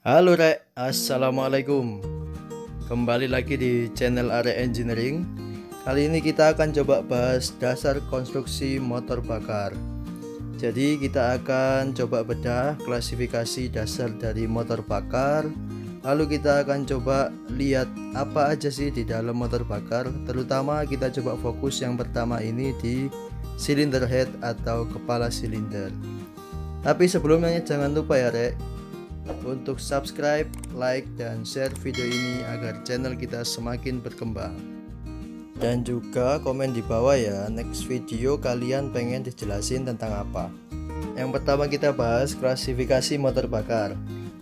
Halo Rek, Assalamualaikum. Kembali lagi di channel Are Engineering. Kali ini kita akan coba bahas dasar konstruksi motor bakar. Jadi kita akan coba bedah klasifikasi dasar dari motor bakar. Lalu kita akan coba lihat apa aja sih di dalam motor bakar. Terutama kita coba fokus yang pertama ini di cylinder head atau kepala silinder. Tapi sebelumnya jangan lupa ya Rek, untuk subscribe, like, dan share video ini agar channel kita semakin berkembang. Dan juga komen di bawah ya, next video kalian pengen dijelasin tentang apa. Yang pertama kita bahas klasifikasi motor bakar.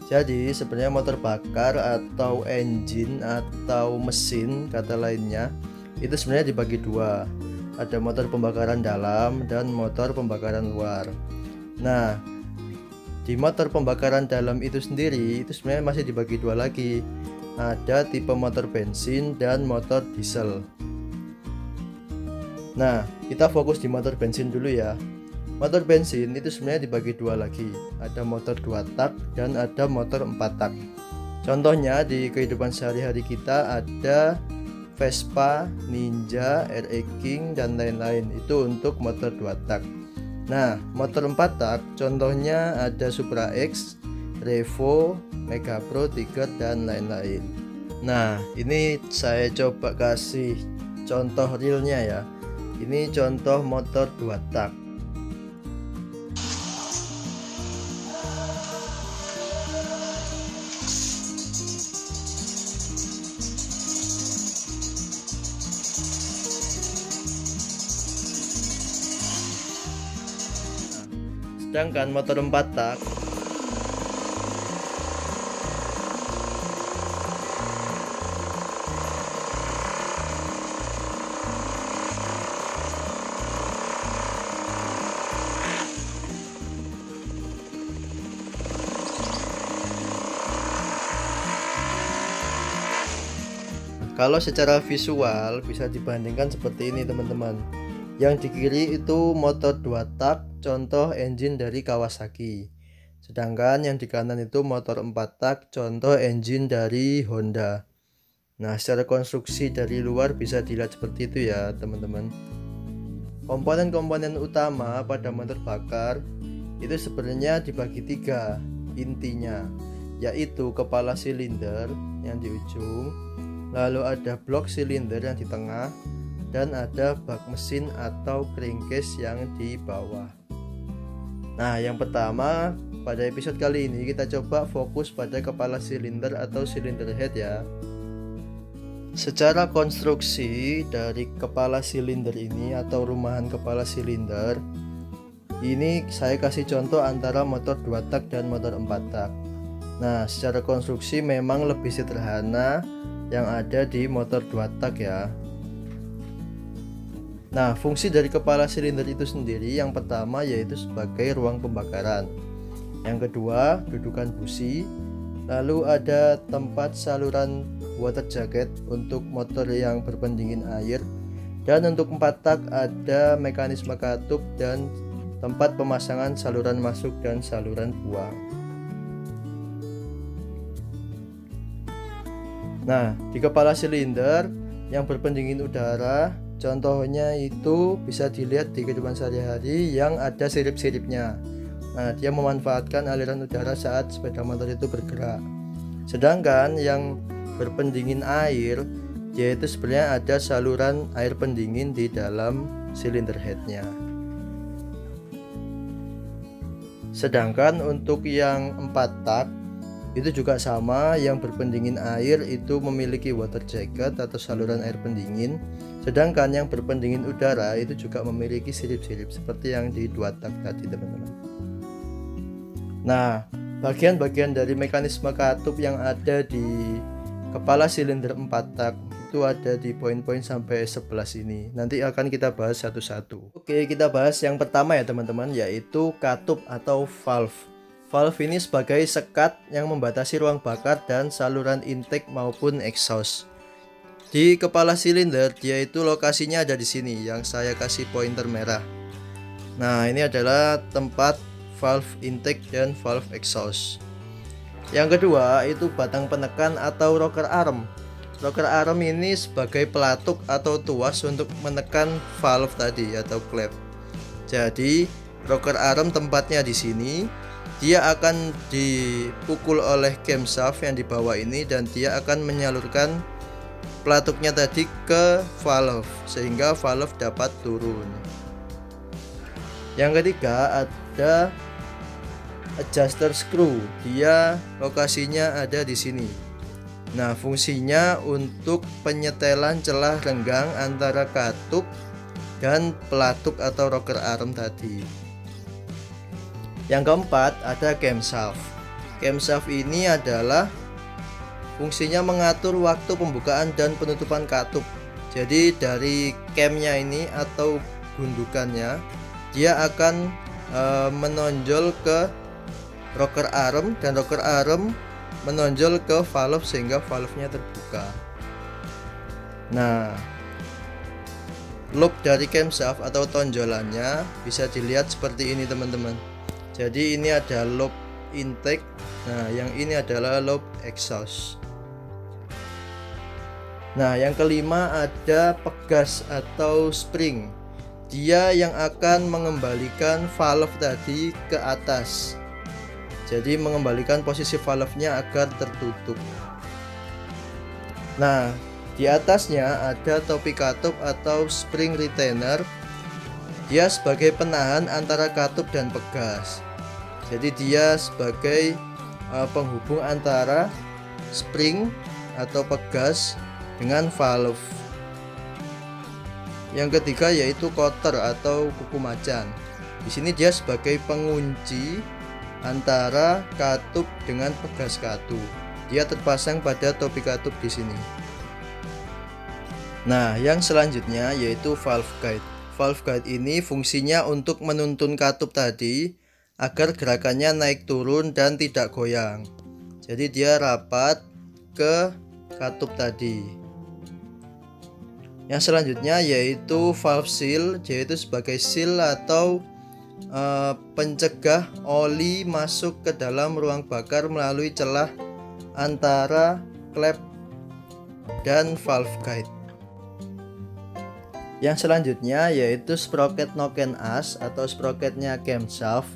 Jadi sebenarnya motor bakar atau engine atau mesin kata lainnya itu sebenarnya dibagi dua. Ada motor pembakaran dalam dan motor pembakaran luar. Nah, di motor pembakaran dalam itu sendiri itu sebenarnya masih dibagi dua lagi. Ada tipe motor bensin dan motor diesel. Nah, kita fokus di motor bensin dulu ya. Motor bensin itu sebenarnya dibagi dua lagi. Ada motor 2 tak dan ada motor 4 tak. Contohnya di kehidupan sehari-hari kita ada Vespa, Ninja, RE King, dan lain-lain. Itu untuk motor 2 tak. Nah, motor 4 tak contohnya ada Supra X, Revo, Mega Pro, Tiger, dan lain-lain. Nah, ini saya coba kasih contoh realnya ya. Ini contoh motor 2 tak. Sedangkan motor 4 tak kalau secara visual bisa dibandingkan seperti ini teman-teman. Yang di kiri itu motor 2 tak contoh engine dari Kawasaki. Sedangkan yang di kanan itu motor 4 tak contoh engine dari Honda. Nah, secara konstruksi dari luar bisa dilihat seperti itu ya teman-teman. Komponen-komponen utama pada motor bakar itu sebenarnya dibagi 3 intinya, yaitu kepala silinder yang di ujung, lalu ada blok silinder yang di tengah, dan ada bak mesin atau crankcase yang di bawah. Nah, yang pertama pada episode kali ini kita coba fokus pada kepala silinder atau cylinder head ya. Secara konstruksi dari kepala silinder ini atau rumahan kepala silinder ini saya kasih contoh antara motor 2 tak dan motor 4 tak. Nah, secara konstruksi memang lebih sederhana yang ada di motor 2 tak ya. Nah, fungsi dari kepala silinder itu sendiri yang pertama yaitu sebagai ruang pembakaran. Yang kedua, dudukan busi. Lalu ada tempat saluran water jacket untuk motor yang berpendingin air. Dan untuk 4 tak ada mekanisme katup dan tempat pemasangan saluran masuk dan saluran buang. Nah, di kepala silinder yang berpendingin udara contohnya itu bisa dilihat di kehidupan sehari-hari yang ada sirip-siripnya. Nah, dia memanfaatkan aliran udara saat sepeda motor itu bergerak. Sedangkan yang berpendingin air, yaitu sebenarnya ada saluran air pendingin di dalam silinder headnya. Sedangkan untuk yang 4 tak itu juga sama, yang berpendingin air itu memiliki water jacket atau saluran air pendingin. Sedangkan yang berpendingin udara itu juga memiliki sirip-sirip seperti yang di 2 tak tadi teman-teman. Nah, bagian-bagian dari mekanisme katup yang ada di kepala silinder 4 tak itu ada di poin-poin sampai 11 ini. Nanti akan kita bahas satu-satu. Oke, kita bahas yang pertama ya teman-teman, yaitu katup atau valve. Valve ini sebagai sekat yang membatasi ruang bakar dan saluran intake maupun exhaust. Di kepala silinder dia itu lokasinya ada di sini yang saya kasih pointer merah. Nah, ini adalah tempat valve intake dan valve exhaust. Yang kedua itu batang penekan atau rocker arm. Rocker arm ini sebagai pelatuk atau tuas untuk menekan valve tadi atau klep. Jadi rocker arm tempatnya di sini. Dia akan dipukul oleh camshaft yang di bawah ini dan dia akan menyalurkan pelatuknya tadi ke valve sehingga valve dapat turun. Yang ketiga ada adjuster screw. Dia lokasinya ada di sini. Nah, fungsinya untuk penyetelan celah renggang antara katup dan pelatuk atau rocker arm tadi. Yang keempat ada camshaft. Camshaft ini adalah fungsinya mengatur waktu pembukaan dan penutupan katup. Jadi dari camnya ini atau gundukannya dia akan menonjol ke rocker arm dan rocker arm menonjol ke valve sehingga valve-nya terbuka. Nah, loop dari camshaft atau tonjolannya bisa dilihat seperti ini teman-teman. Jadi ini ada loop intake. Nah, yang ini adalah loop exhaust. Nah, yang kelima ada pegas atau spring. Dia yang akan mengembalikan valve tadi ke atas. Jadi mengembalikan posisi valve-nya agar tertutup. Nah, di atasnya ada topi katup atau spring retainer. Dia sebagai penahan antara katup dan pegas. Jadi dia sebagai penghubung antara spring atau pegas dengan valve. Yang ketiga yaitu cotter atau kuku macan. Di sini dia sebagai pengunci antara katup dengan pegas katup. Dia terpasang pada topi katup di sini. Nah, yang selanjutnya yaitu valve guide. Valve guide ini fungsinya untuk menuntun katup tadi agar gerakannya naik turun dan tidak goyang. Jadi dia rapat ke katup tadi. Yang selanjutnya yaitu valve seal, yaitu sebagai seal atau pencegah oli masuk ke dalam ruang bakar melalui celah antara klep dan valve guide. Yang selanjutnya yaitu sprocket noken as atau sprocketnya camshaft.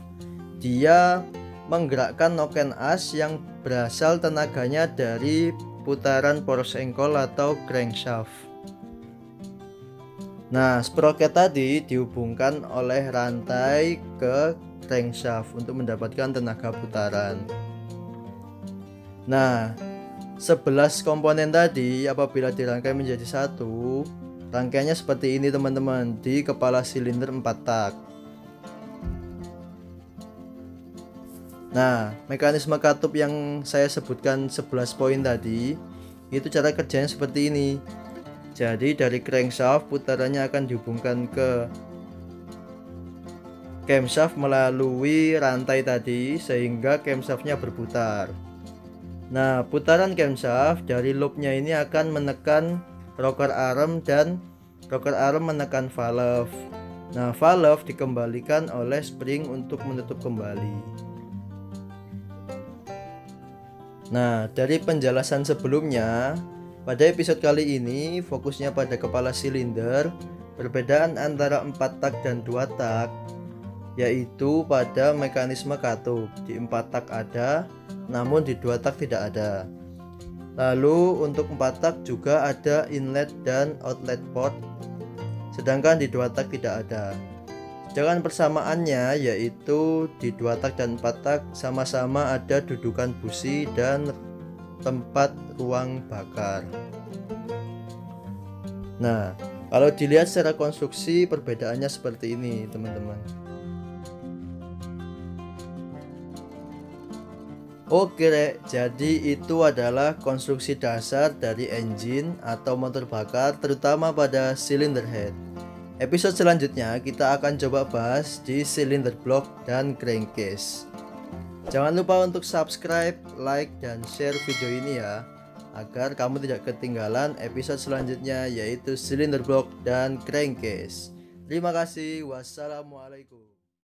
Dia menggerakkan noken as yang berasal tenaganya dari putaran poros engkol atau crankshaft. Nah, sprocket tadi dihubungkan oleh rantai ke crankshaft untuk mendapatkan tenaga putaran. Nah, 11 komponen tadi apabila dirangkai menjadi satu, rangkaiannya seperti ini teman-teman, di kepala silinder 4 tak. Nah, mekanisme katup yang saya sebutkan 11 poin tadi, itu cara kerjanya seperti ini. Jadi dari crankshaft putarannya akan dihubungkan ke camshaft melalui rantai tadi sehingga camshaftnya berputar. Nah, putaran camshaft dari loopnya ini akan menekan rocker arm dan rocker arm menekan valve. Nah, valve dikembalikan oleh spring untuk menutup kembali. Nah, dari penjelasan sebelumnya, pada episode kali ini fokusnya pada kepala silinder, perbedaan antara 4 tak dan 2 tak, yaitu pada mekanisme katup. Di 4 tak ada, namun di 2 tak tidak ada. Lalu untuk 4 tak juga ada inlet dan outlet port, sedangkan di 2 tak tidak ada. Sedangkan persamaannya yaitu di 2 tak dan 4 tak sama-sama ada dudukan busi dan tempat ruang bakar. Nah, kalau dilihat secara konstruksi perbedaannya seperti ini teman-teman. Oke, jadi itu adalah konstruksi dasar dari engine atau motor bakar terutama pada cylinder head. Episode selanjutnya kita akan coba bahas di cylinder block dan crankcase. Jangan lupa untuk subscribe, like, dan share video ini ya, agar kamu tidak ketinggalan episode selanjutnya yaitu cylinder block dan crankcase. Terima kasih. Wassalamualaikum.